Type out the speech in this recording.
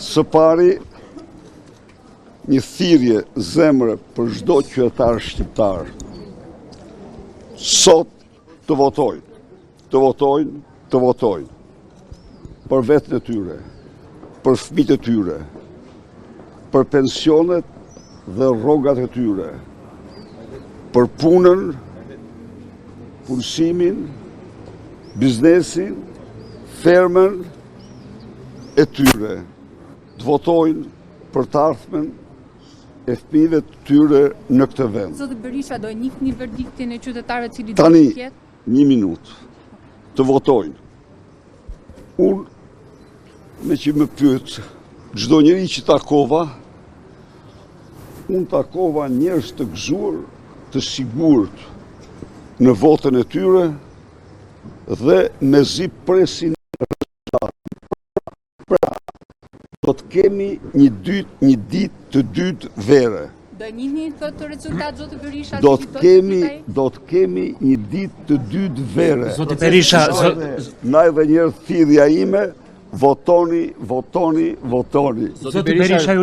Së pari, një thirrje zemre për çdo qytetar shqiptar. Sot të votojnë për vetën e tyre, për fëmijët e tyre, për pensionet dhe rrogat e tyre, për punën, punësimin, biznesin, fermën e tyre. Të votojnë për të ardhmen e fëmijëve të tyre në këtë vend. Zoti Berisha, do njihni verdiktin e qytetarëve të cilët do Tani, të ketë? një minutë, të votojnë. Unë, me që më pyet, çdo njeri që takova, unë takova njerëz të gëzuar, të sigurt në votën e tyre dhe mezi presin rezultatin. Pra, do të kemi një ditë të dytë vere. Do njihni këtë rezultat, zoti Berisha? Do të kemi një ditë të dytë vere. Zoti Berisha, Na edhe njerë thirrja ime, votoni. Zoti Berisha ju